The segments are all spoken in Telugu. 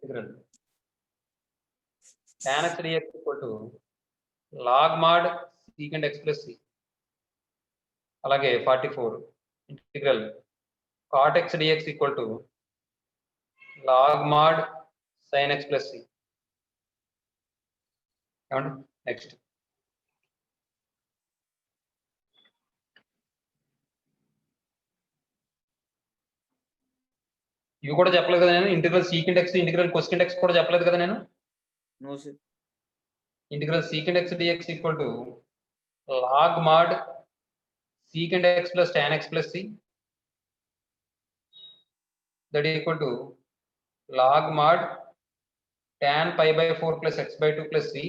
integral tan x dx equal to log mod secant x plus c. అలాగే 44 integral cot x dx equal to log mod sin x plus c. Next ఇవి కూడా చెప్పలేదు కదా నేను. Integral secant x integral cosecant x కూడా చెప్పలేదు కదా నేను. No sir. Integral secant x dx equal to log mod secant x plus tan x plus C that equal to log mod tan pi by 4 plus x by 2 plus c.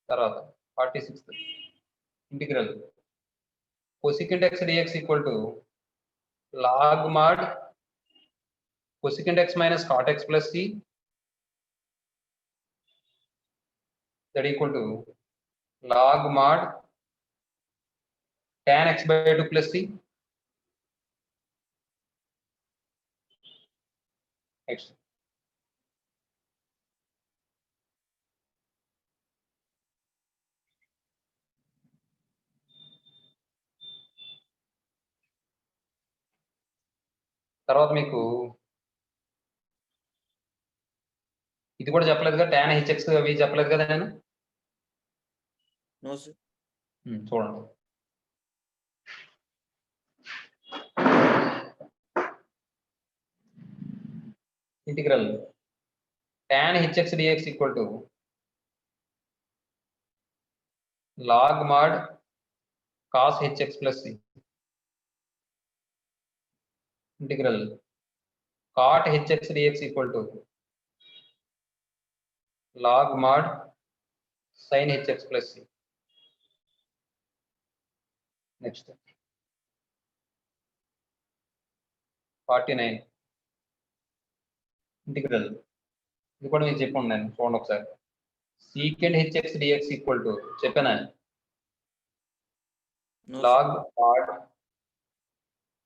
తర్వాత 46 integral cosecant x dx equal to log mod cosecant x minus cot x plus c that equal to log mod tan x by 2 plus c. Next. తర్వాత మీకు ఇది కూడా చెప్పలేదు కదా, tan hx అవి చెప్పలేదు కదా నేను. No sir. చూడండి integral tan hx dx equal to log mod cos hx plus c. Integral cot hx dx equal to log mod sin hx plus c. Next 49 integral ఇది కూడా మీకు చెప్పండి నేను చూడండి ఒకసారి. secant hx dx equal to చెప్పానా log mod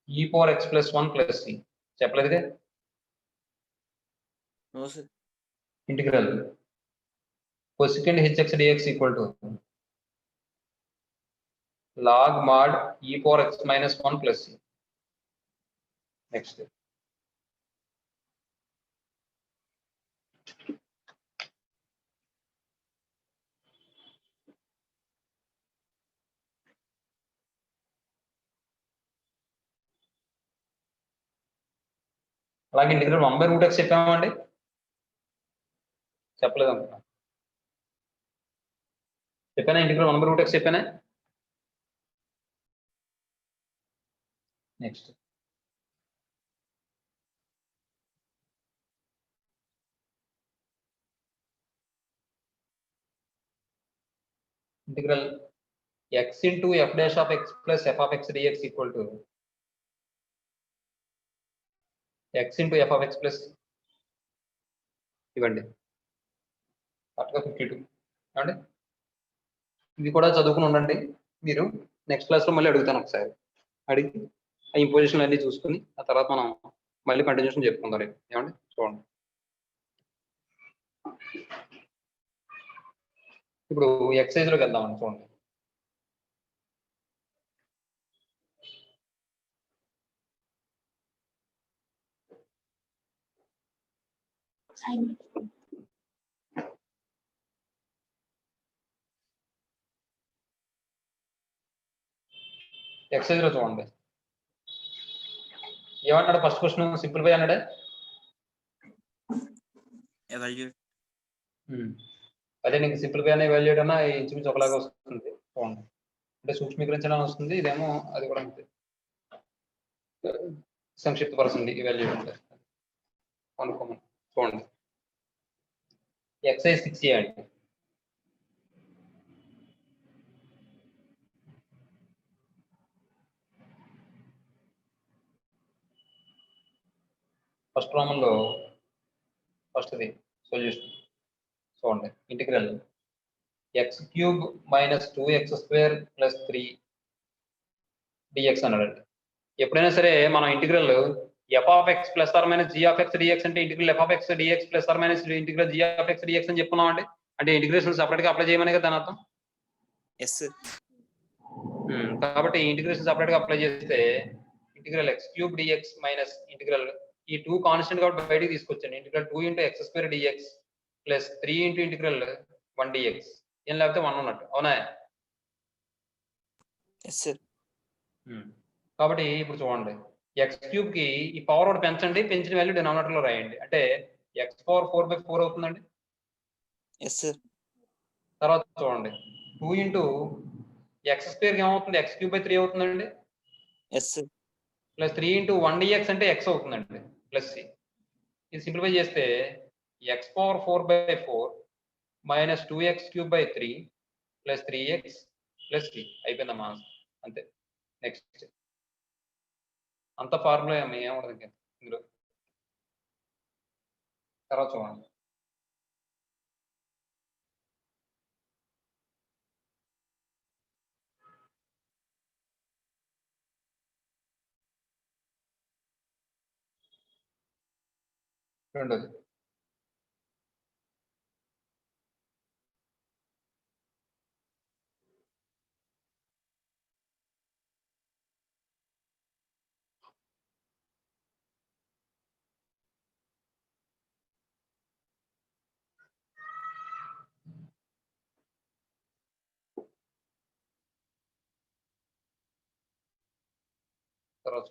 e power x plus 1 plus c చెప్పలేదుగా. No sir. Integral cosecant hx dx equal to log mod e power x minus 1 plus c. Next అలాగే ఇంటిగ్రల్ 1/√x చెప్పామండి, చెప్పలేదు అనుకున్నా. చెప్పానా ఇంటిగ్రల్ 1/√x చెప్పానా. Next integral x into f dash of x plus f of x dx equal to x into f of x plus ఇవ్వండి కరెక్ట్గా 52 అండి. ఇది కూడా చదువుకుని ఉండండి మీరు. నెక్స్ట్ క్లాస్లో మళ్ళీ అడుగుతాను ఒకసారి, అడిగి ఆ ఇంపోజిషన్ అన్ని చూసుకుని ఆ తర్వాత మనం మళ్ళీ కంటిన్యూషన్ చెప్పుకుందాం రేపు. ఏమండి చూడండి ఇప్పుడు ఎక్సైజ్లోకి వెళ్దామండి. చూడండి ఎక్సైజ్ లో చూడండి ఏమన్నాడు. ఫస్ట్ క్వశ్చన్ సింప్లిఫై అన్నాడే. అదే నీకు సింప్లిఫై అనే వాల్యూడ్ అన్నా ఇంచుమించు ఒకలాగా వస్తుంది చూడండి. అంటే సూక్ష్మీకరించడం వస్తుంది, ఇదేమో అది కూడా అంతే సంక్షిప్తపరుస్తుంది ఈ వాల్యూడ్ అంటే అనుకోమని. చూడండి ఎక్సైజ్ 6 అండి. ఫస్ట్ ప్రాబ్లంలో ఫస్ట్ది సొల్యూషన్ చూడండి. Integral x³ minus 2x² plus 3 dx అన్నాడండి. ఎప్పుడైనా సరే మనం integral f of x plus or minus g of x dx అంటే integral f of x dx plus or minus integral g of x dx అని చెప్పుకున్నాం అండి. అంటే ఇంటిగ్రేషన్ సపరేట్ గా అప్లై చేయమని కదా దాని అర్థం. Yes sir. కాబట్టి ఇంటిగ్రేషన్ సపరేట్ గా అప్లై చేస్తే integral x cube dx minus integral ఈ 2 కాన్స్టెంట్ కాబట్టి బయటికి తీసుకొచ్చాను. Integral 2 into x square dx plus 3 into integral 1 dx. ఏం లేకపోతే 1 ఉన్నట్టు అవునా? Yes sir. కాబట్టి ఇప్పుడు చూడండి, ఎక్స్ క్యూబ్ కి ఈ పవర్ ఒకటి పెంచండి, పెంచిన వాల్యూ డినామినేటర్ లో రాయండి. అంటే ఎక్స్ పవర్ 4/4 అవుతుందండి. Yes sir. తర్వాత చూడండి 2 ఇంటూ ఎక్స్ స్క్వేర్ ఏమవుతుంది, ఎక్స్ క్యూబ్ బై 3 అవుతుందండి. Yes sir. Plus 3 into 1 dx అంటే ఎక్స్ అవుతుందండి ప్లస్ సి. ఇది సింప్లిఫై చేస్తే x power 4/4 minus 2x cube by 3 plus 3x plus c అయిపోయిందమ్మా. అంతే. నెక్స్ట్ అంత ఫార్ములా ఏముండదు ఇందులో. తర్వాత చూడండి రెండోది తర్వాత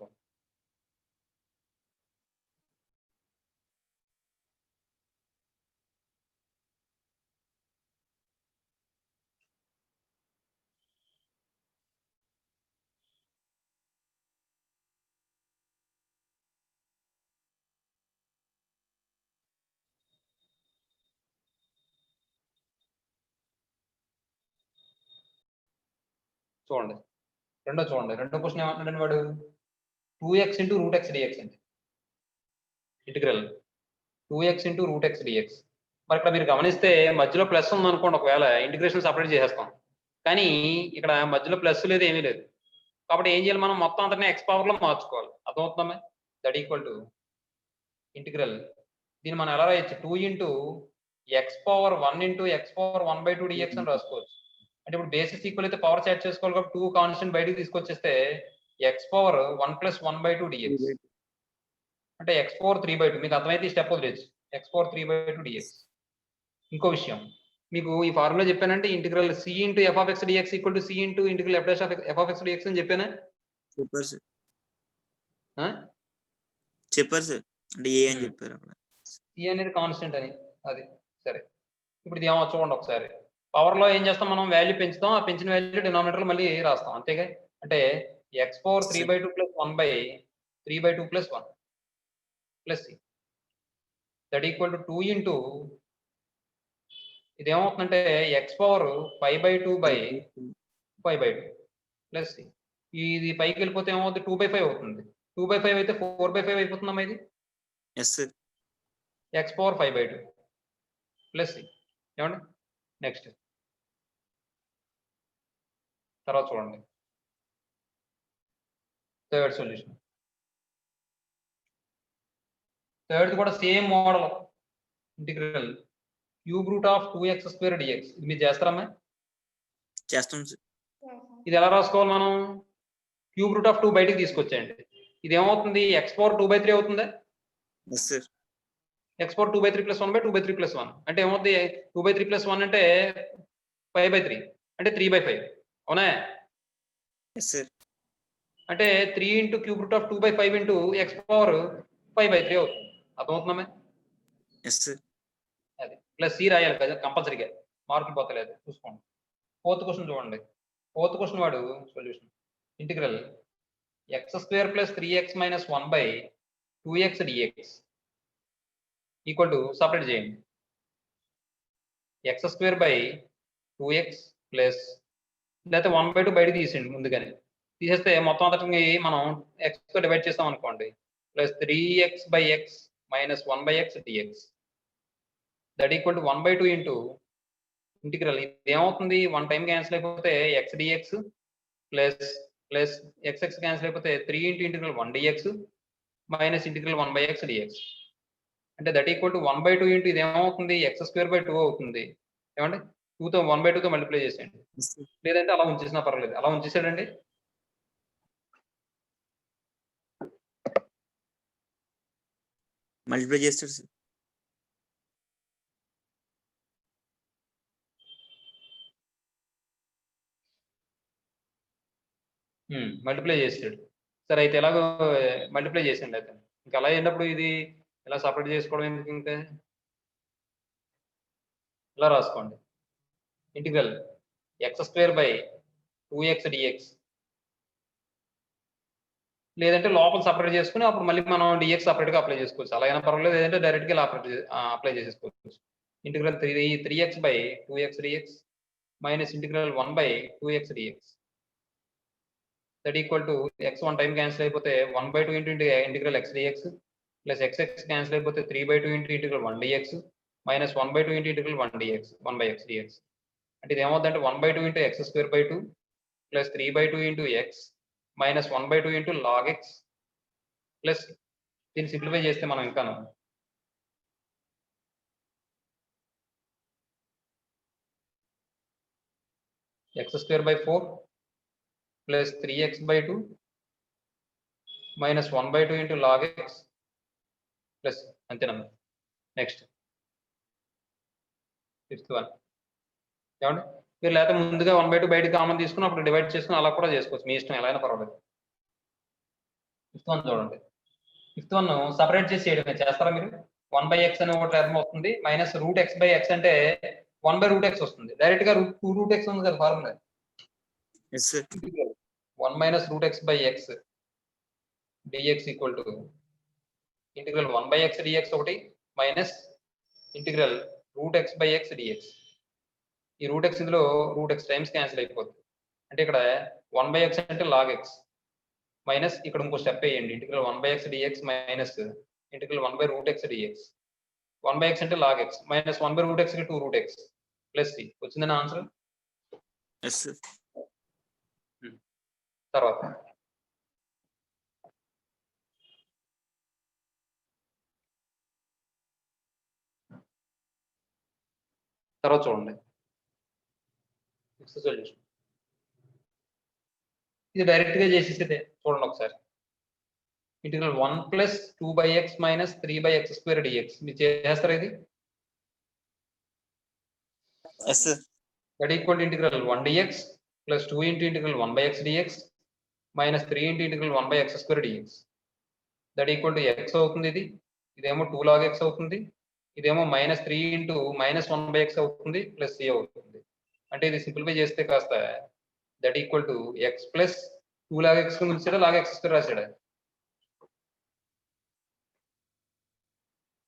చూడండి చూడండి రెండో క్వశ్చన్ ఏమంటున్నాడు వాడు, 2x into root x dx అండి. Integral 2x into root x dx. మరి ఇక్కడ మీరు గమనిస్తే మధ్యలో ప్లస్ ఉంది అనుకోండి, ఒకవేళ ఇంటిగ్రేషన్ సపరేట్ చేసేస్తాం. కానీ ఇక్కడ మధ్యలో ప్లస్ లేదు, ఏమీ లేదు. కాబట్టి ఏం చేయాలి, మనం మొత్తం అంతనే ఎక్స్ పవర్ లో మార్చుకోవాలి. అర్థమవుతుందా? దట్ ఈక్వల్ టు ఇంటిగ్రల్, దీన్ని మనం ఎలా రాయొచ్చు, 2 into x power 1 into x power 1/2 dx అని రాసుకోవచ్చు. అంటే ఇప్పుడు బేసిస్ ఈక్వల్ అయితే పవర్ సెట్ చేసుకోవాలి కాబట్టి 2 కాన్స్టెంట్ బయటికి తీసుకొచ్చేస్తే ఎక్స్ పవర్ 1 ప్లస్ 1/2 డిఎక్స్ అంటే ఎక్స్ పవర్ 3/2. మీకు అర్థమైతే ఈ స్టెప్ వదిలేచ్చు, ఎక్స్ పవర్ 3/2 డిఎక్స్. ఇంకో విషయం మీకు ఈ ఫార్ములా చెప్పానంటే integral C into F of x dx equal to C into integral F dash of F of x dx అని చెప్పానా? చెప్పారు సార్. చెప్పారు సార్. అంటే ఏ అని చెప్పారు అక్కడ. సి అనేది కాన్స్టెంట్ అని. అది సరే. ఇప్పుడు ఇది ఏమో చూడండి ఒకసారి. పవర్ లో ఏం చేస్తాం, మనం వాల్యూ పెంచుతాం, ఆ పెంచిన వాల్యూ డినామినేటర్ లో మళ్ళీ రాస్తాం, అంతేగా. అంటే x power 3/2 plus 1/3/2 plus 1 plus C that equal to 2 into ఇది ఏమవుతుందంటే ఎక్స్ పవర్ 5/2 ప్లస్ సి. ఇది పైకి వెళ్ళిపోతే ఏమవుతుంది, 2/5 అవుతుంది. 2/5 అయితే 4/5 అయిపోతుందమ్మా ఇది. Yes sir. X power 5/2 plus C. ఏమండి నెక్స్ట్ తర్వాత చూడండి థర్డ్ సొల్యూషన్. థర్డ్ కూడా same model, integral cube root of 2x square dx. ఇది మీరు చేస్తారమ్మా? చేస్తాం సార్. ఇది ఎలా రాసుకోవాలి మనం, క్యూబ్ రూట్ ఆఫ్ 2 బయటికి తీసుకొచ్చేయండి. ఇది ఏమవుతుంది, ఎక్స్ పవర్ 2/3 అవుతుందా? Yes sir. X power 2/3 plus 1/2 plus 1 అంటే ఏమవుతుంది, 2/3 ప్లస్ 1 అంటే 5/3 అంటే 3/5 అవునా? Yes sir. అంటే 3 into cube root of 2/5 into x power 5/3 అవుతుంది. అర్థమవుతుందమ్మా? Yes sir. అది ప్లస్ సి రాయాలి కదా కంపల్సరీగా, మార్కులు పోతలేదు చూసుకోండి. ఫోర్త్ క్వశ్చన్ చూడండి. ఫోర్త్ క్వశ్చన్ వాడు solution integral x square plus 3x minus 1/2x dx equal to separate చేయండి. X square by 2x plus లేకపోతే 1/2 బయట తీసేయండి ముందుగానే. తీసేస్తే మొత్తం అంతటిని మనం ఎక్స్ తో డివైడ్ చేస్తాం అనుకోండి, plus 3x by x minus 1/x dx that equal to 1/2 into integral ఇది ఏమవుతుంది, 1 టైం క్యాన్సిల్ అయిపోతే x dx plus plus x cancel అయిపోతే 3 into integral 1 dx minus integral 1/x dx. అంటే దట్ ఈక్వల్ టు 1/2 ఇంటూ ఇది ఏమవుతుంది x²/2 అవుతుంది. ఏమండి 2తో 1/2తో మల్టిప్లై చేసేయండి. Yes sir. లేదంటే అలా ఉంచేసినా పర్వాలేదు. అలా ఉంచేసాడండి. మల్టిప్లై చేస్తాడు సార్. మల్టిప్లై చేసాడు. సరే అయితే ఎలాగో మల్టిప్లై చేసేయండి అయితే. ఇంకా అలా అయినప్పుడు ఇది ఇలా సపరేట్ చేసుకోవడం ఎందుకు ఇంకా? ఇలా రాసుకోండి. Integral x²/2x dx. లేదంటే లోపల సపరేట్ చేసుకొని అప్పుడు మళ్ళీ మనం dx సపరేట్‌గా అప్లై చేసుకోవచ్చు. అలా అయినా పర్వాలేదు. లేదంటే డైరెక్ట్‌గా ఇలా అప్లై చేసేసుకోవచ్చు. Integral 3x/2x dx minus integral 1/2x dx. That equal to x 1 time cancel అయిపోతే 1/2 into integral x dx plus x cancel అయిపోతే 3/2 into integral 1 dx minus 1/2 into integral 1/x dx. అంటే ఇది ఏమవుతుందంటే 1/2 into x²/2 plus 3/2 into x minus 1/2 into log x plus దీన్ని సింప్లిఫై చేస్తే మనం ఇంకాను x²/4 plus 3x/2 minus 1/2 into log x plus అంతేనమ్మా. నెక్స్ట్ 5th వన్ ఏమండి మీరు లేకపోతే ముందుగా 1/2 బయట కామన్ తీసుకుని అప్పుడు డివైడ్ చేసుకుని అలా కూడా చేసుకోవచ్చు. మీ ఇష్టం ఎలా అయినా పర్వాలేదు. 5th వన్ చూడండి. 5th వన్ సపరేట్ చేసి చేయడమే. చేస్తారా మీరు? 1/x అనే ఒక టర్మ్ వస్తుంది. మైనస్ √x/x అంటే 1/√x వస్తుంది. డైరెక్ట్ గా 2√x ఉంది కదా formula. Yes sir. 1 minus √x/x dx equal to integral 1/x dx ఒకటి మైనస్ ఇంటిగ్రల్ √x/x dx. ఈ √x ఇందులో √x టైమ్స్ క్యాన్సిల్ అయిపోతుంది. అంటే ఇక్కడ 1/x అంటే log x మైనస్ ఇక్కడ ఇంకో స్టెప్ వేయండి. Integral 1/x dx minus integral 1/√x dx. 1/x అంటే log x మైనస్ 1/√x కి 2√x ప్లస్ c వచ్చిందని ఆన్సర్. Yes sir. తర్వాత చూడండి సొల్యూషన్. ఇది డైరెక్ట్ గా చేసేసేదే చూడండి ఒకసారి. Integral 1 plus 2/x minus 3/x² dx మీరు చేస్తారా ఇది? Yes sir. That equal to integral 1 dx plus 2 into integral 1/x dx minus 3 into integral 1/x² dx. That equal to x అవుతుంది. ఇదేమో 2 log x అవుతుంది. ఇదేమో మైనస్ 3 ఇంటూ మైనస్ 1/x అవుతుంది ప్లస్ c అవుతుంది. అంటే ఇది సింప్లిఫై చేస్తే కాస్త that equal to x plus 2 log x ఉంచాడా log x² రాశాడా?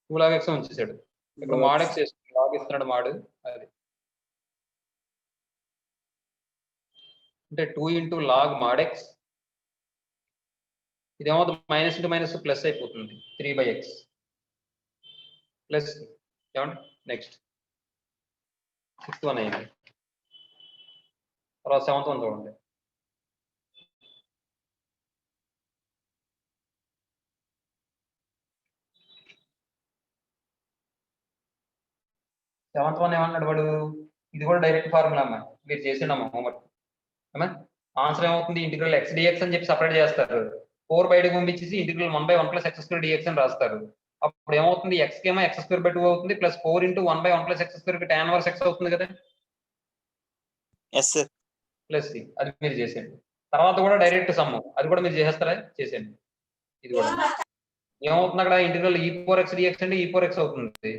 2 log x ఉంచేసాడు. ఇక్కడ mod x log ఇస్తున్నాడు mod అది. అంటే 2 ఇంటూ log mod x ఇదేమవుతుంది మైనస్ ఇంటూ మైనస్ ప్లస్ అయిపోతుంది 3/x ప్లస్ ఏమండి. నెక్స్ట్ 6th వన్ అయింది. తర్వాత 7th వన్ చూడండి. సెవెంత్ వన్ ఏమన్నాడు వాడు? ఇది కూడా డైరెక్ట్ ఫార్ములా అమ్మా. మీరు చేసిండమ్మా హోంవర్క్ అమ్మా. ఆన్సర్ ఏమవుతుంది ఇంటిగ్రల్ x dx అని చెప్పి సపరేట్ చేస్తారు. 4 బయటకు పంపించేసి ఇంటిగ్రల్ 1/1 ప్లస్ x² dx అని రాస్తారు. అప్పుడు ఏమవుతుంది x కేమో x²/2 అవుతుంది ప్లస్ 4 ఇంటూ 1/1 ప్లస్ x² కి tan ఇన్వర్స్ x అవుతుంది కదా. Yes sir. ప్లస్ c అది మీరు చేసేయండి. తర్వాత కూడా డైరెక్ట్ సమ్ అది కూడా మీరు చేసేస్తారా? చేసేయండి. ఇది కూడా ఏమవుతుంది అక్కడ ఇంటిగ్రల్ e4x dx అంటే e4x అవుతుంది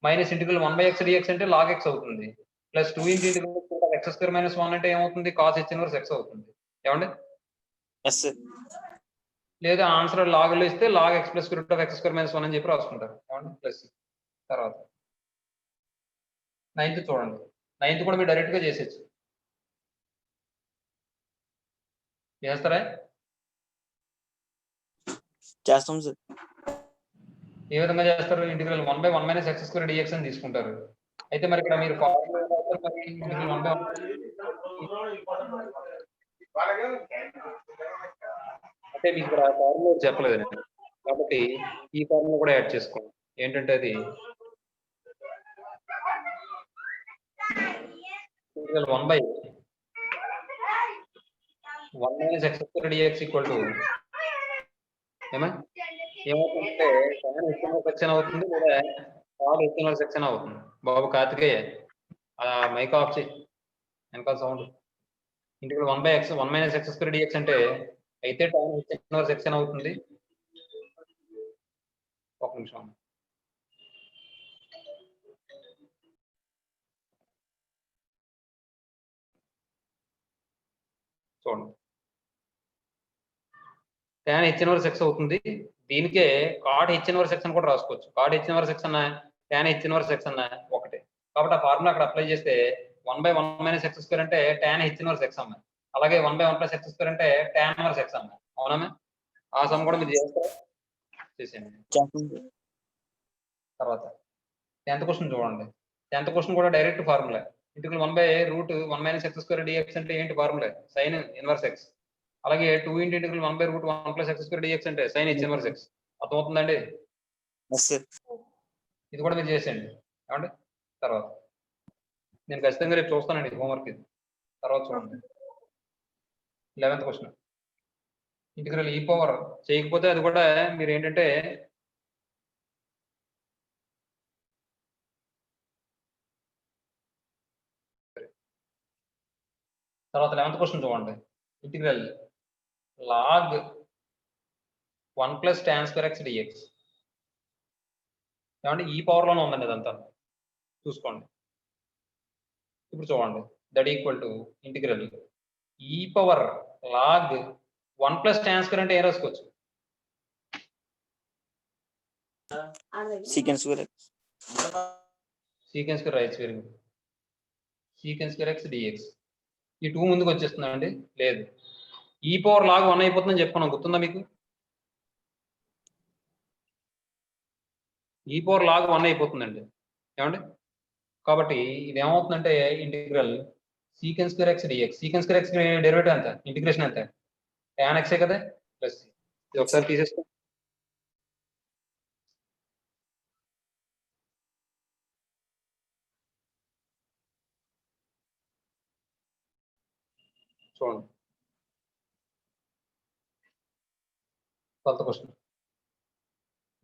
మైనస్ ఇంటిగ్రల్ 1/x dx అంటే log x అవుతుంది ప్లస్ 2 ఇంటూ ఇంటిగ్రల్ x² - 1 అంటే ఏమవుతుంది cos h ఇన్వర్స్ x అవుతుంది. ఏమండి? Yes sir. లేదా ఆన్సర్ log లో ఇస్తే log x ప్లస్ √x² - 1 అని చెప్పి రాసుకుంటారు. ఏమండి? ప్లస్ తర్వాత 9th చూడండి. 9th కూడా మీరు డైరెక్ట్ గా చేసేయచ్చు. చేస్తారా? చేస్తాం సార్. ఏ విధంగా చేస్తారు? ఇంటిగ్రల్ 1/1 మైనస్ x² dx అని తీసుకుంటారు. అయితే మరి ఇక్కడ మీరు ఫార్ములా ఎలా రాస్తారు మరి? ఇంటిగ్రల్ 1/1 అంటే మీకు ఇక్కడ ఫార్ములా చెప్పలేదు నేను. కాబట్టి కాబట్టి ఈ ఫార్ములా కూడా యాడ్ చేసుకోండి. ఏంటంటే అది integral 1 minus x square dx equal to ఏమవుతుందంటే tan h సెక్షన్ అవుతుంది లేదా cot h సెక్షన్ అవుతుంది. బాబు కార్తికేయ మైక్ ఆఫ్ చేయి, వెనకాల sound. Integral 1 minus x square dx అంటే అయితే tan h సెక్షన్ అవుతుంది. ఒక నిమిషం. చూడండి, tan h ఇన్వర్స్ x అవుతుంది. దీనికే cot h ఇన్వర్స్ x అని కూడా రాసుకోవచ్చు. cot h ఇన్వర్స్ x అన్న tan h ఇన్వర్స్ x అన్న ఒకటే. కాబట్టి ఆ ఫార్ములా అక్కడ అప్లై చేస్తే 1/1 minus x square అంటే tan h ఇన్వర్స్ x అమ్మ, అలాగే 1/1 plus x square అంటే tan ఇన్వర్స్ x అమ్మ. అవునా? ఆ సమ్ కూడా మీరు చేస్తారా? చేసేయండి. తర్వాత 10th క్వశ్చన్ చూడండి. 10th క్వశ్చన్ కూడా direct formula. Integral 1/√1 minus x square dx అంటే ఏంటి ఫార్ములా? sin inverse x. అలాగే 2 into integral 1/√1 plus x square dx అంటే sin h ఇన్వర్స్ x. అర్థమవుతుందండి? ఇది కూడా మీరు చేసేయండి. ఏమండి? తర్వాత నేను ఖచ్చితంగా రేపు చూస్తానండి హోంవర్క్ ఇది. తర్వాత చూడండి 11th question. Integral e power చేయకపోతే అది కూడా మీరు ఏంటంటే తర్వాత 11th క్వశ్చన్ చూడండి. Integral log 1 plus tan square x dx. ఏమంటే ఈ పవర్ లోనే ఉందండి ఇదంతా, చూసుకోండి. ఇప్పుడు చూడండి, దట్ ఈక్వల్ టు ఇంటిగ్రల్ ఈ power log 1 plus tan square అంటే ఏం రాసుకోవచ్చు? secant square x. secant square rights very good. secant square x dx. ఈ 2 ముందుకు వచ్చేస్తుందా అండి? లేదు. ఈ పవర్ log 1 అయిపోతుందని చెప్పుకున్నాం, గుర్తుందా మీకు? ఈ పవర్ log 1 అయిపోతుందండి. ఏమండి? కాబట్టి ఇది ఏమవుతుందంటే integral secant square x dx. secant square x derivative ఎంత? ఇంటిగ్రేషన్ ఎంత? tan x కదా ప్లస్ ఇది ఒకసారి తీసేసుకో. చూడండి 12th క్వశ్చన్.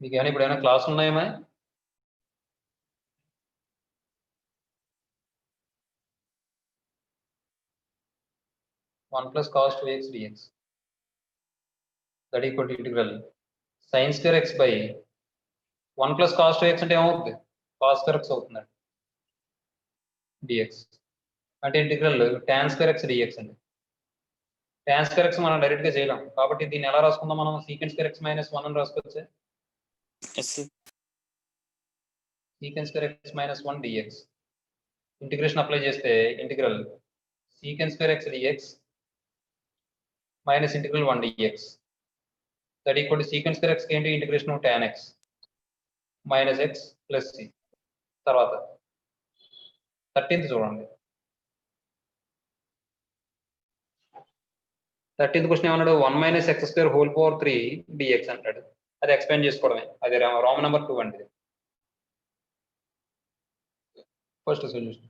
మీకు ఏమైనా ఇప్పుడు ఏమైనా class ఉన్నాయేమా? (1 plus cos 2x dx) that equal to integral sin square x by 1 plus cos 2x అంటే ఏమవుతుంది? cos square x అవుతుందండి dx. అంటే integral tan square x dx అండి. tan square x మనం డైరెక్ట్ గా చేయలేం, కాబట్టి దీన్ని ఎలా రాసుకుందాం మనం? secant square x minus 1 అని రాసుకోవచ్చు. secant square x minus 1 dx. Integration apply చేస్తే integral secant square x dx minus integral 1 dx that equal to secant square x ఏంటి? Integration tan x minus x plus c. తర్వాత 13th చూడండి. 13th క్వశ్చన్ ఏమన్నాడు? 1 minus x square whole power 3 dx అంటాడు. అది ఎక్స్పాండ్ చేసుకోవడమే. అది రామ్ నెంబర్ 2 అండి. ఫస్ట్ సొల్యూషన్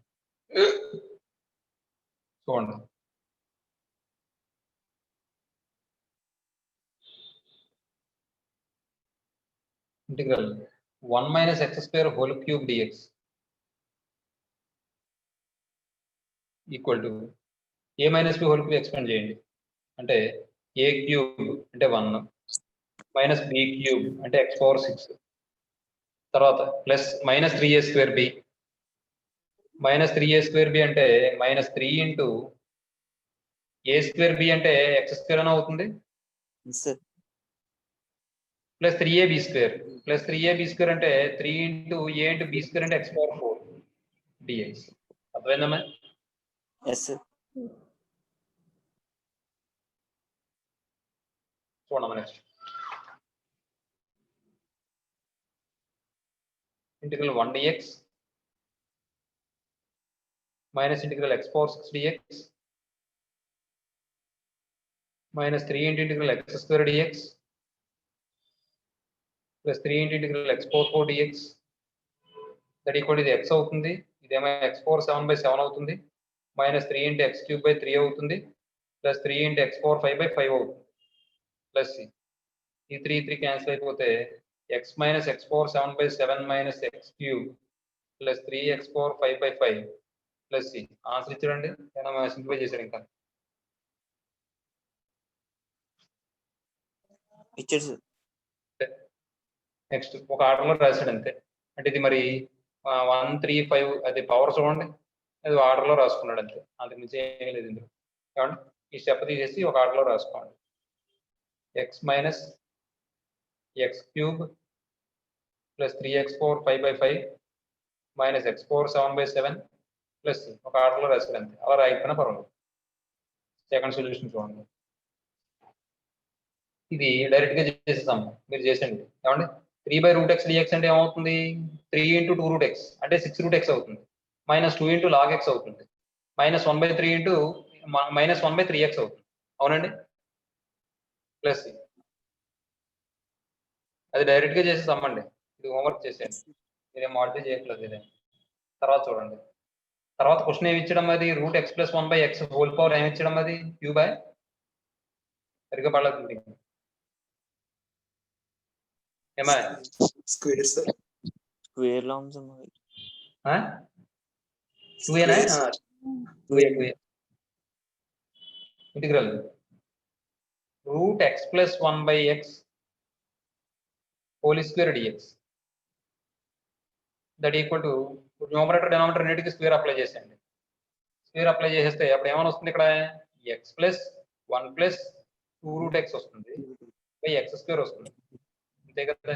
చూడండి. Integral 1 minus x square whole cube dx equal to a minus b whole cube expand చేయండి. అంటే a క్యూబ్ అంటే 1 మైనస్ b క్యూబ్ అంటే x పవర్ 6 తర్వాత plus minus 3a square b minus 3a square b అంటే minus 3 into a square b అంటే x స్క్వేర్ అని అవుతుంది plus 3ab square plus 3ab square అంటే 3 into a into b square అంటే x పవర్ 4 dx. అర్థమైందమ్మా? చూడమ్మా next. Integral 1 dx minus integral x power 6 dx minus 3 into integral x square dx plus 3 into integral x power 4 dx that equal ఇది x అవుతుంది, ఇదేమో x పవర్ 7/7 అవుతుంది, మైనస్ 3 ఇంటూ x³ 3 అవుతుంది, ప్లస్ 3 ఇంటూ x పవర్ 5/5 అవుతుంది, ప్లస్ ఈ 3 క్యాన్సిల్ అయిపోతే x minus x power 7/7 minus x³ plus 3x power 5/5 plus C. Answer ఇచ్చాడండి, ఏమైనా సింప్లిఫై చేశారు ఇంకా? ఇచ్చాడు సార్. నెక్స్ట్ ఒక ఆర్డర్లో రాశాడు అంతే. అంటే ఇది మరి 1 3 5 అది పవర్ చూడండి, అది ఆర్డర్లో రాసుకున్నాడు అంతే, అంతకు మించి ఏమీ లేదు ఇందులో. కాబట్టి ఈ స్టెప్ తీసేసి ఒక ఆర్డర్లో రాసుకోండి. x minus x³ plus 3x power 5/5 minus x power 7/7 plus ఒక ఆర్డర్లో రాశాడు అంతే. అలా రాయిపోయినా పర్వాలేదు. సెకండ్ సొల్యూషన్ చూడండి, ఇది డైరెక్ట్ గా చేసేసాం, మీరు చేసండి. ఏమండి 3/√x dx అంటే ఏమవుతుంది? 3 ఇంటూ 2√x అంటే 6√x అవుతుంది, మైనస్ 2 ఇంటూ log x అవుతుంది, మైనస్ 1/3 ఇంటూ మైనస్ 1/3x అవుతుంది. అవునండి, ప్లస్ అది డైరెక్ట్ గా చేసేసామండి. ఇది హోంవర్క్ చేసేయండి, మీరేం మాడిఫై చేయట్లేదు. ఇదే తర్వాత చూడండి. తర్వాత క్వశ్చన్ ఏమి ఇచ్చడం, అది √x + 1/x హోల్ పవర్ ఏమి ఇచ్చడం, అది q/, సరిగ్గా పడలేదు ఏమా స్క్వేర్ సార్. స్క్వేర్ లో ఉంది సార్ మరి. 2a integral √x + 1/x whole square dx that equal to numerator denominator రెండింటికి స్క్వేర్ అప్లై చేసేయండి. స్క్వేర్ అప్లై చేసేస్తే అప్పుడు ఏమైనా వస్తుంది, ఇక్కడ x + 1 + 2√x వస్తుంది, x² వస్తుంది, అంతే కదా.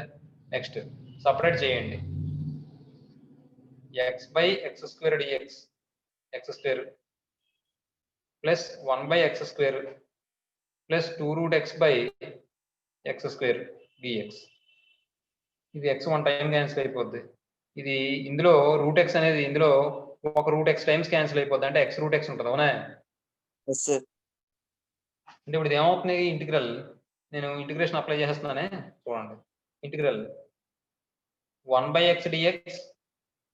నెక్స్ట్ సపరేట్ చేయండి, x/x² dx x² plus 1/x² plus 2√x/x² dx. ఇది x 1 టైం క్యాన్సిల్ అయిపోద్ది, ఇది ఇందులో √x అనేది ఇందులో ఒక √x టైమ్స్ క్యాన్సిల్ అయిపోద్ది, అంటే x√x ఉంటుంది. అవునా? Yes sir. అంటే ఇప్పుడు ఇది ఏమవుతుంది, ఇంటిగ్రల్ నేను ఇంటిగ్రేషన్ అప్లై చేస్తున్నానే చూడండి. Integral 1/x dx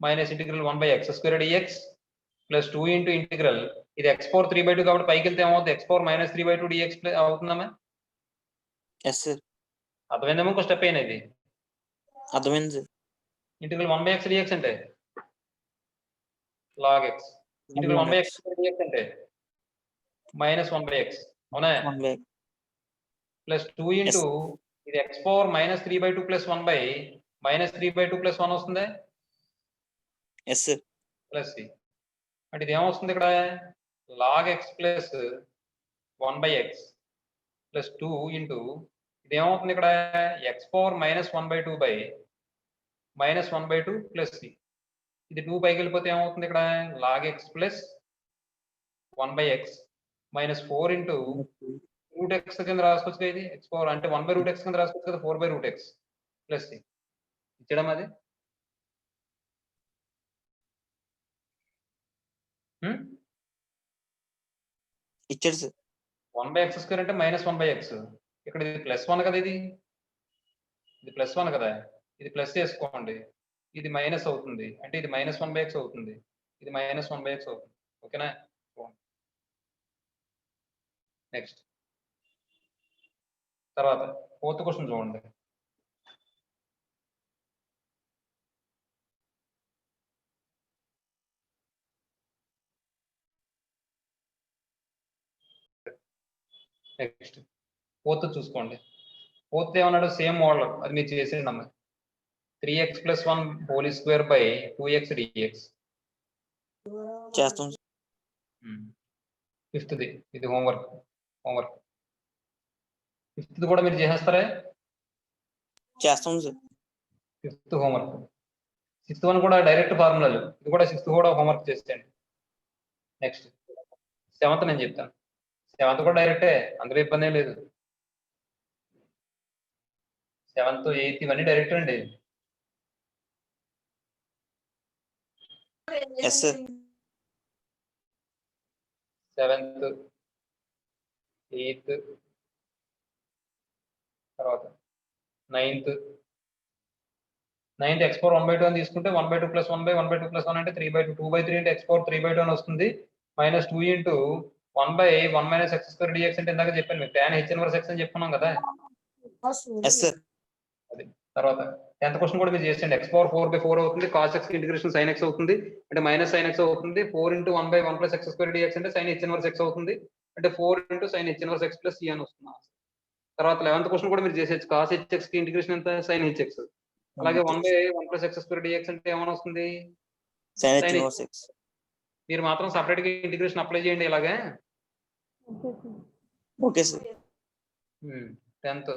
minus integral 1/x² dx plus 2 into integral ఇది x పవర్ 3/2 కాబట్టి పైకి వెళ్తే ఏమవుతుంది, x పవర్ -3/2 dx అవుతుందమ్మా. Yes sir. అర్థమైందేమో ఇంకో స్టెప్ అయినా ఇది. అర్థమైంది సార్. ఇంటిగ్రల్ 1/x dx అంటే log x, integral 1/x dx అంటే -1/x. అవునా? ప్లస్ 2 ఇంటూ ఇది x పవర్ -3/2 ప్లస్ 1/-3/2 ప్లస్ 1 వస్తుంది. Yes sir. ప్లస్ సి అంటే ఇది ఏమొస్తుంది ఇక్కడ, log x plus 1/x plus 2 into ఇది ఏమవుతుంది ఇక్కడ, x పవర్ -1/2 ప్లస్ సి. ఇది 2 పైకి వెళ్ళిపోతే ఏమవుతుంది ఇక్కడ, log x plus 1/x minus 4 into √x కింద రాసుకోవచ్చు కదా, ఇది x పవర్ అంటే 1/√x కింద రాసుకోవచ్చు కదా, 4/√x ప్లస్ సి. ఇచ్చడం అది ఇచ్చాడు సార్. 1/x² అంటే -1/x, ఇక్కడ ఇది +1 కదా, ఇది +1 కదా, ఇది ప్లస్ చేసుకోండి, ఇది మైనస్ అవుతుంది, అంటే ఇది -1/x అవుతుంది, ఇది -1/x అవుతుంది. ఓకేనా? నెక్స్ట్ తర్వాత 4th క్వశ్చన్ చూడండి. నెక్స్ట్ 4th చూసుకోండి. 4th ఏమన్నాడు, సేమ్ మోడల్ అది మీరు చేసేయండి అమ్మ. 3x + 1 whole square by 2x dx చేస్తాం సార్. 5th ఇది హోంవర్క్. 5th కూడా మీరు చేసేస్తారా? చేస్తాం sir. 5th homework. 6th one కూడా డైరెక్ట్ ఫార్ములాలు, ఇది కూడా 6th కూడా హోంవర్క్ చేసేయండి. నెక్స్ట్ 7th నేను చెప్తాను. 7th కూడా డైరెక్టే, అందులో ఇబ్బంది ఏం లేదు. 7th 8th ఇవన్నీ డైరెక్ట్ అండి. Yes sir. 7th 8th తర్వాత 9th 9th x పవర్ 1/2 అని తీసుకుంటే 1/2 ప్లస్ 1/1/2 ప్లస్ 1 అంటే 3/2 2/3 into x పవర్ 3/2 అని వస్తుంది minus 2 into 1/1 minus x square dx అంటే ఇందాక చెప్పాను మీకు tan h inverse x అని చెప్పుకున్నాం కదా ఎస్ సార్. అది తర్వాత 10th క్వశ్చన్ కూడా మీరు చేసేయండి x పవర్ 4/4 అవుతుంది cos x integration sin x అవుతుంది అంటే మైనస్ sin x అవుతుంది 4 into 1/1 plus x square dx అంటే sin h inverse x అవుతుంది అంటే 4 into sin h inverse x plus c అని వస్తుంది తర్వాత 11th క్వశ్చన్ కూడా మీరు చేసేయచ్చు cos hx కి ఇంటిగ్రేషన్ ఎంత sin hx అలాగే 1/1 plus x square dx అంటే ఏమని వస్తుంది sine sin h. Inverse x. మీరు మాత్రం సపరేట్ గా ఇంటిగ్రేషన్ అప్లై చేయండి ఇలాగే ఓకే సార్. 10th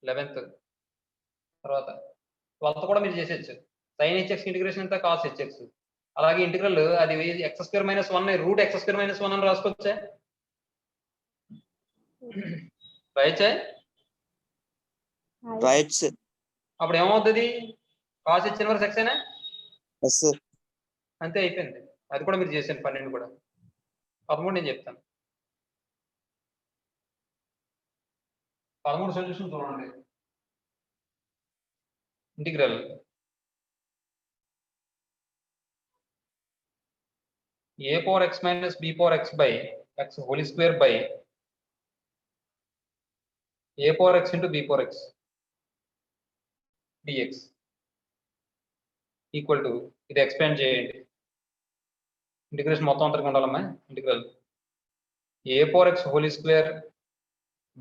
11th తర్వాత 12th కూడా మీరు చేసేయచ్చు sin hx ఇంటిగ్రేషన్ ఎంత cos hx అలాగే ఇంటిగ్రల్ అది x² - 1 రూట్ x² - 1 అని రాసుకోవచ్చా రాయచ్చా రైట్ సార్. అప్పుడు ఏమవుతుంది cos h inverse x ఏనా ఎస్ సార్. అంతే అయిపోయింది అది కూడా మీరు చేసేయండి 12 కూడా 13 నేను చెప్తాను 13 సొల్యూషన్ చూడండి integral a power x minus b power x by x whole square by a power x into b power x dx equal to ఇది ఎక్స్పాండ్ చేయండి ఇంటిగ్రేషన్ మొత్తం అంతగా ఉండాలమ్మా ఇంటిగ్రల్ a power x whole square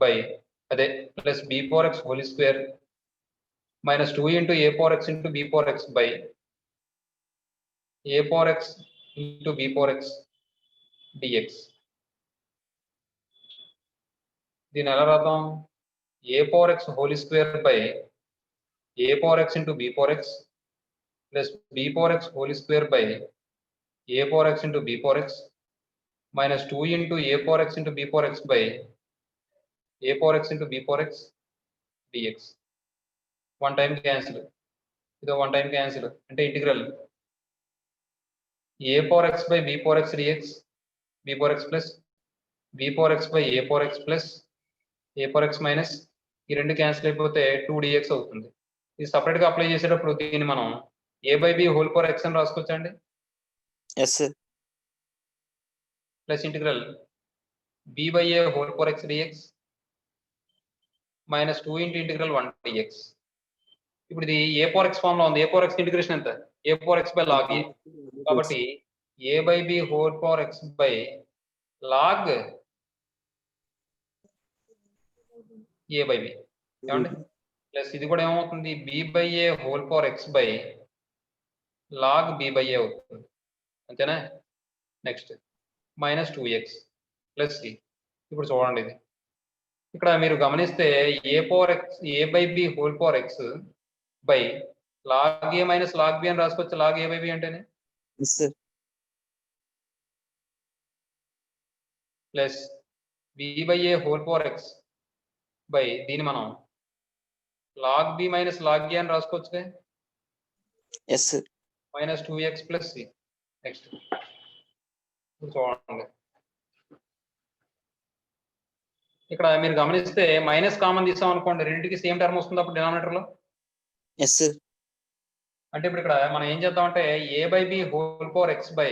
by అదే plus b power x whole square minus 2 into a power x into b power x by a power x into b power x dx దీని ఎలా రాద్దాం a power x whole square by a power x into b power x plus b power x whole square by a power x into b power x minus 2 into a power x into b power x by a power x into b power x dx one time cancel ఇదో one time cancel అంటే integral a power x by b power x dx b power x plus b power x by a power x plus a power x minus ఈ రెండు క్యాన్సిల్ అయిపోతే 2dx అవుతుంది ఇది సపరేట్ గా అప్లై చేసేటప్పుడు దీన్ని మనం a by b whole power x అని రాసుకోవచ్చండి yes sir. Plus integral b by a whole power x dx minus 2 into integral 1 dx ఇప్పుడు ఇది a power x ఫామ్ లో ఉంది a power x ఇంటిగ్రేషన్ ఎంత a power x by log a కాబట్టి a by b whole power x by log a by b ఏమండి ప్లస్ ఇది కూడా ఏమవుతుంది b by a whole power x by log b by a అవుతుంది అంతేనా next minus 2x plus c ఇప్పుడు చూడండి ఇది ఇక్కడ మీరు గమనిస్తే a power x a by b whole power x by log a minus log b అని రాసుకోవచ్చు log a బై b అంటేనే yes sir. Plus b by a whole power x by దీన్ని మనం log b minus log a అని రాసుకోవచ్చు yes sir. Minus 2x plus c next చూడండి ఇక్కడ మీరు గమనిస్తే మైనస్ కామన్ తీసాం అనుకోండి రెండింటికి సేమ్ టర్మ్ వస్తుంది అప్పుడు డినామినేటర్ లో ఎస్ సార్. అంటే ఇప్పుడు ఇక్కడ మనం ఏం చేద్దామంటే a by b whole power x by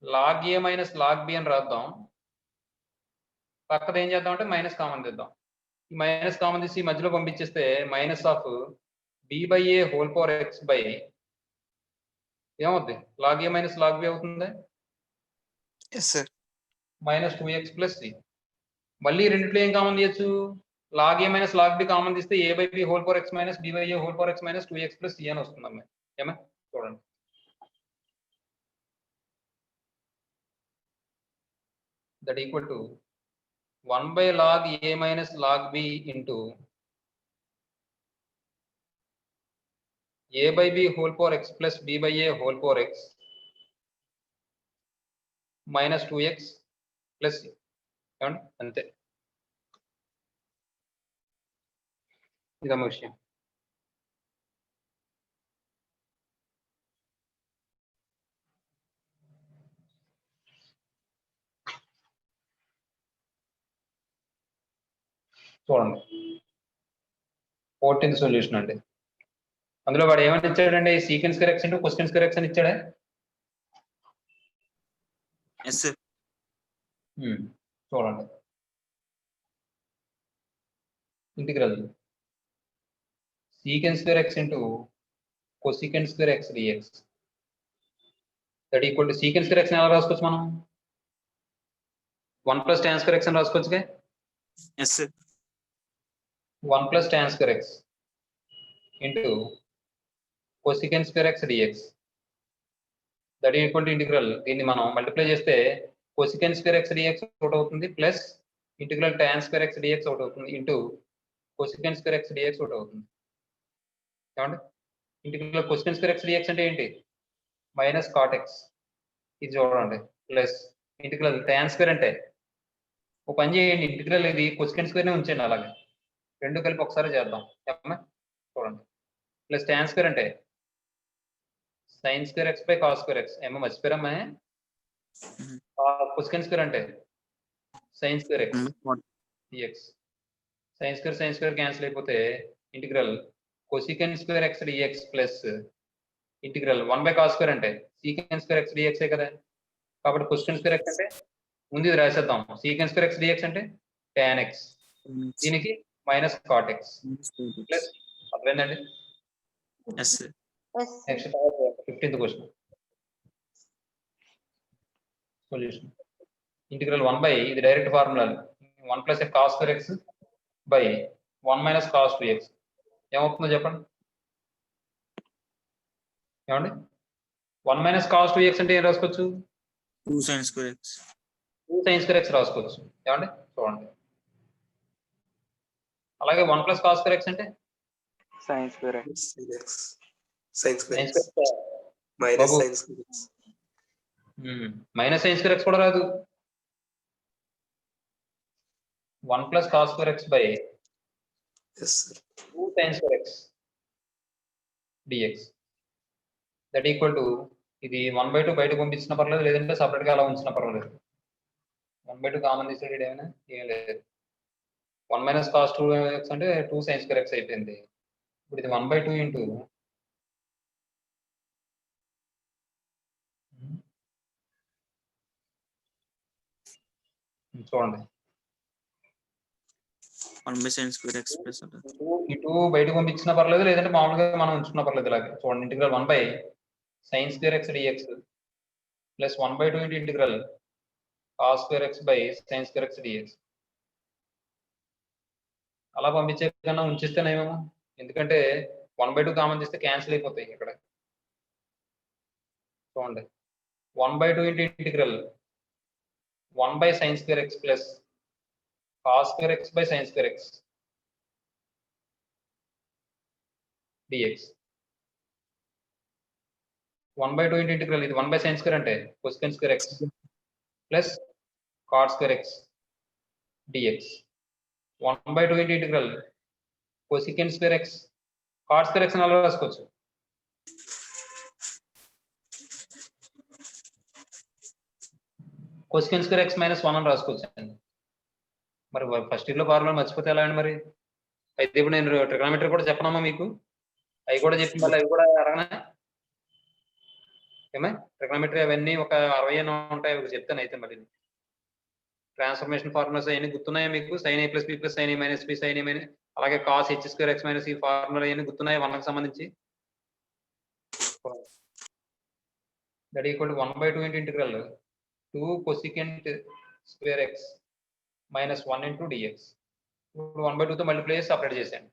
log a minus log b అని రాద్దాం పక్కన ఏం చేద్దాం అంటే మైనస్ కామన్ తీద్దాం ఈ మైనస్ కామన్ తీసి మధ్యలో పంపించేస్తే minus of b by a whole power x by ఏమవుద్ది log a minus log b అవుతుంది yes sir. Minus 2x plus c మళ్ళీ రెండిట్లో ఏం కామన్ తీయచ్చు log a minus log b common తీస్తే a by b whole power x minus b by a whole power x minus 2x plus c అని వస్తుంది అమ్మాయి ఏమా చూడండి that equal to 1 by log a minus log b into a by b whole power x plus b by a whole power x minus 2x plus c అంతే ఇదమ్మ విషయం చూడండి 14th సొల్యూషన్ అండి అందులో వాడు ఏమని ఇచ్చాడండి? Sequence correction two questions correction ఇచ్చాడా? Yes sir. చూడండి, integral secant square x into cosecant square x dx that equal to secant square x ఎలా రాసుకోవచ్చు మనం? 1 plus tan square x అని రాసుకోవచ్చుగా. Yes sir. 1 plus tan square x into cosecant square x dx that equal to integral, దీన్ని మనం మల్టిప్లై చేస్తే cosecant square x dx ఒకటి అవుతుంది plus integral tan square x dx ఒకటి అవుతుంది into cosecant square x dx ఒకటి అవుతుంది. ఏమండి? Integral cosecant square x dx అంటే ఏంటి? మైనస్ కాట్ ఎక్స్, ఇది చూడండి, ప్లస్ ఇంటిగ్రల్ tan స్క్వేర్ అంటే ఒక పని చేయండి, ఇంటిగ్రల్ ఇది cosecant స్క్వేర్ నే ఉంచండి, అలాగే రెండు కలిపి ఒకసారి చేద్దాం. ఏమన్నా చూడండి, ప్లస్ tan స్క్వేర్ అంటే sin square x by cos square x. ఏమో మర్చిపోయారమ్మా? cosecant స్క్వేర్ అంటే sin square x dx. sin square cancel అయిపోతే integral cosecant square x dx plus integral 1 by cos square అంటే secant స్క్వేర్ x dx కదా. కాబట్టి cosecant స్క్వేర్ x అంటే ముందు ఇది రాసేద్దాం, secant స్క్వేర్ x dx అంటే tan x, దీనికి మైనస్ కాట్ x ప్లస్, అర్థమైందండి? Yes sir. Next 15th question solution. Integral 1 by, ఇది direct formula, 1 plus cos square x by 1 minus cos 2x ఏమవుతుందో చెప్పండి. ఏమండి? 1 మైనస్ కాస్ 2x అంటే ఏం రాసుకోవచ్చు? 2 sin square x. 2 sin square x రాసుకోవచ్చు. ఏమండి? చూడండి, అలాగే 1 ప్లస్ కాస్ స్క్వేర్ x అంటే sin square x. sin square sin x square minus బాబు. sin square x. Minus sin square x కూడా రాదు. 1 plus cos square x by Yes sir. 2 sin square x dx that equal to, ఇది 1/2 బయటకు పంపించిన పర్లేదు, లేదంటే సపరేట్ గా అలా ఉంచిన పర్వాలేదు. 1/2 కామన్ తీసేది ఏమైనా ఏం లేదు. 1 మైనస్ కాస్ 2x అంటే 2 sin స్క్వేర్ x అయిపోయింది. ఇప్పుడు ఇది 1/2 ఇంటూ చూడండి, 1 by sin square x plus ఇటు బయటకు పంపించిన పర్లేదు, లేదంటే మామూలుగా మనం ఉంచుకున్న పర్లేదు. ఇలాగే చూడండి, integral 1 by sin square x dx plus 1/2 into integral cos square x by sin square x dx. అలా పంపించే కన్నా ఉంచిస్తేనేమో, ఎందుకంటే 1/2 కామన్ తీస్తే క్యాన్సిల్ అయిపోతాయి ఇక్కడ. చూడండి, 1/2 into integral 1 by sin square x plus cos square x by sin square x dx. 1/2 into integral, ఇది 1 బై sin స్క్వేర్ అంటే cosecant square x plus cot square x dx. 1/2 into integral cosecant square x cot square x అని అలా రాసుకోవచ్చు. cosecant స్క్వేర్ x మైనస్ 1 అని రాసుకోవచ్చు అండి. మరి ఫస్ట్ ఇయర్ లో ఫార్ములా మర్చిపోతే ఎలా అండి మరి? అయితే ఇప్పుడు నేను ట్రిగనోమెట్రీ కూడా చెప్పనమ్మా మీకు, అవి కూడా చెప్పి మళ్ళీ అవి కూడా అడగనా? ఏమై ట్రిగనోమెట్రీ అవన్నీ ఒక 60 ఉంటాయి, అవి చెప్తాను. అయితే మరి ట్రాన్స్ఫర్మేషన్ ఫార్ములాస్ అవన్నీ గుర్తున్నాయా మీకు? sin a plus b plus sin a minus b sin a minus, అలాగే cos h square x minus ఈ ఫార్ములా అవన్నీ గుర్తున్నాయా 1కి సంబంధించి? That equal to 1/2 into integral 2 cosecant square x minus 1 into dx. ఇప్పుడు 1/2తో మల్టిప్లై చేసి సపరేట్ చేసేయండి.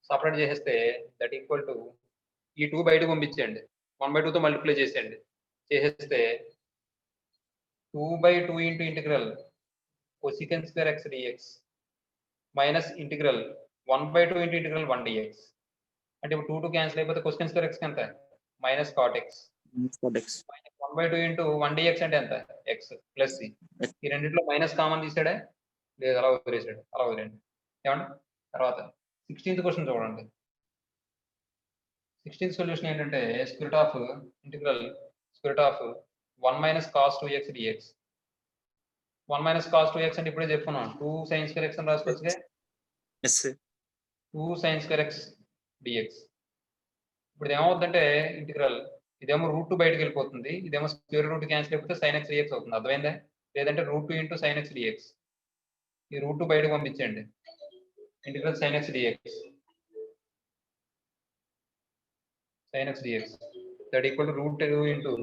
సపరేట్ చేసేస్తే దట్ ఈక్వల్ టు, ఈ 2 బయటకు పంపించేయండి, 1/2తో మల్టిప్లై చేసేయండి. చేసేస్తే 2/2 into integral cosecant square x dx minus integral 1/2 into integral 1 dx. అంటే ఇప్పుడు 2 క్యాన్సిల్ అయిపోతే cosecant స్క్వేర్ x ఎంత? Minus cot x. cot x 1/2 into 1 dx అంటే ఎంత? x plus c. ఈ రెండిట్లో మైనస్ కామన్ తీసాడే? లేదు, అలా వదిలేసాడు. అలా వదిలేండి. ఏమండి? తర్వాత 16th క్వశ్చన్ చూడండి. 16th సొల్యూషన్ ఏంటంటే square of integral square of 1 minus cos 2x dx. 1 minus cos 2x అంటే ఇప్పుడే చెప్పుకున్నాం, 2 sin స్క్వేర్ x అని రాసుకోవచ్చుగా. yes sir. 2 sin square x dx ఇప్పుడు ఏమవుతుందంటే ఇంటిగ్రల్ ఇదేమో రూట్ 2 బయటకు వెళ్ళిపోతుంది, ఇదేమో స్క్వేర్ రూట్ క్యాన్సిల్ అయిపోతే sin x dx అవుతుంది. అర్థమైందా? లేదంటే రూట్ 2 × sin x dx. ఈ రూట్ 2 బయటకు పంపించండి. Integral sin x dx. sin x dx that equal to root 2 into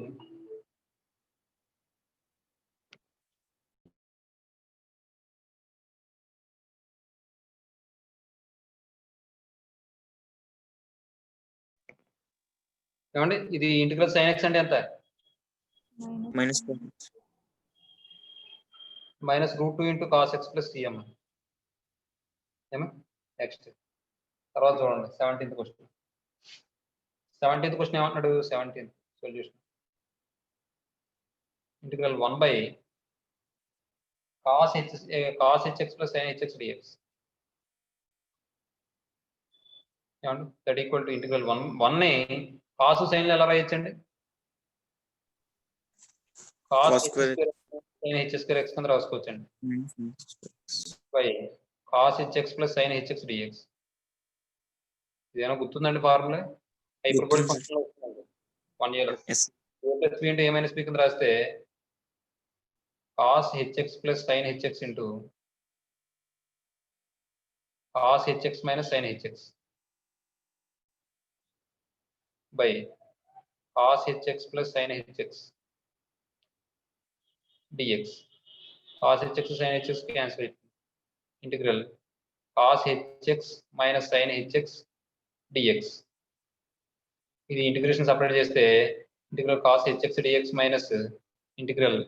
ఏమండి ఇది ఇంటిగ్రల్ sin x అంటే ఎంత? minus minus root 2 into cos x plus tm. ఏమో నెక్స్ట్ తర్వాత చూడండి 17th క్వశ్చన్. 17th క్వశ్చన్ ఏమంటున్నాడు? 17th solution integral 1 by cos hx plus sin hx dx. ఏమండి దట్ ఈక్వల్ టు ఇంటిగ్రల్ 1 ని cos sin ఎలా రాయొచ్చండి? cos Cos square sin h square x కింద రాసుకోవచ్చండి. minus by cos hx plus sin hx dx. ఇదేనా గుర్తుందండి ఫార్ములా? హైపర్బోలిక్ గుర్తుంది, ఫంక్షన్ లో వస్తుందండి 1 year. yes, a plus b into a minus b కింద రాస్తే cos hx plus sin hx into cos hx minus sin hx by cos hx plus sin hx dx. cos hx sin hx cancel. Integral cos hx minus sin hx dx. ఇది ఇంటిగ్రేషన్ సపరేట్ చేస్తే integral cos hx dx minus integral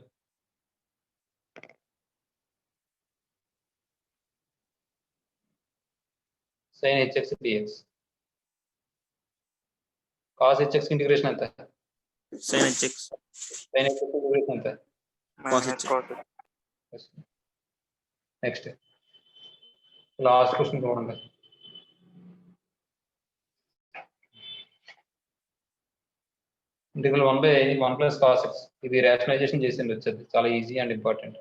sin hx dx. cos hx integration ఎంత? sin hx sin hx integration ఎంత? Cos minus h. cos h. Next last question చూడండి. Integral 1 by 1 plus cos x. ఇది రేషనలైజేషన్ చేసింది వచ్చేది, చాలా easy and important.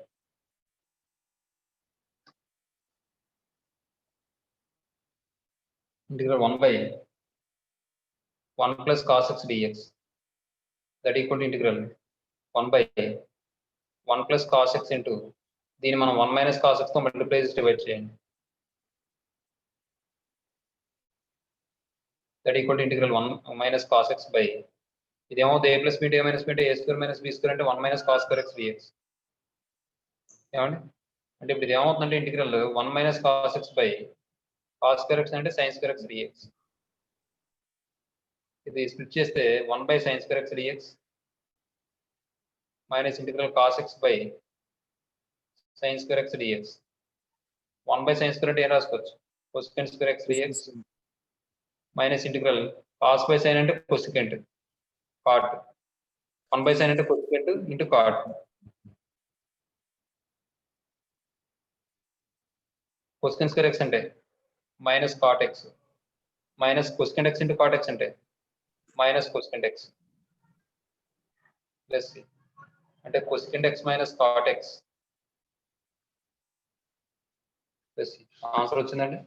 Integral 1 by 1 plus cos x dx that equal to integral 1 by 1 plus cos x into దీన్ని మనం 1 minus cos x తో మల్టిప్లై చేసి డివైడ్ చేయండి. That equal to integral 1 minus cos x by ఇదేమో a plus b into a minus b into a square minus b square అంటే 1 minus cos square x dx. ఏమండి అంటే ఇప్పుడు ఇది ఏమవుతుందంటే integral 1 minus cos x by cos square x అంటే sin square x dx. ఇది స్ప్లిట్ చేస్తే 1 by sin square x dx minus integral cos x by sin square x dx. 1 by sin square అంటే ఏం రాసుకోవచ్చు? cosecant square x dx minus integral cos by sin అంటే cosecant cot. 1 by sin అంటే cosecant into cot. cosecant square x అంటే minus cot x minus cosecant x into cot x అంటే మైనస్ cosecant x ప్లస్ అంటే cosecant x minus cot x plus answer వచ్చిందండి.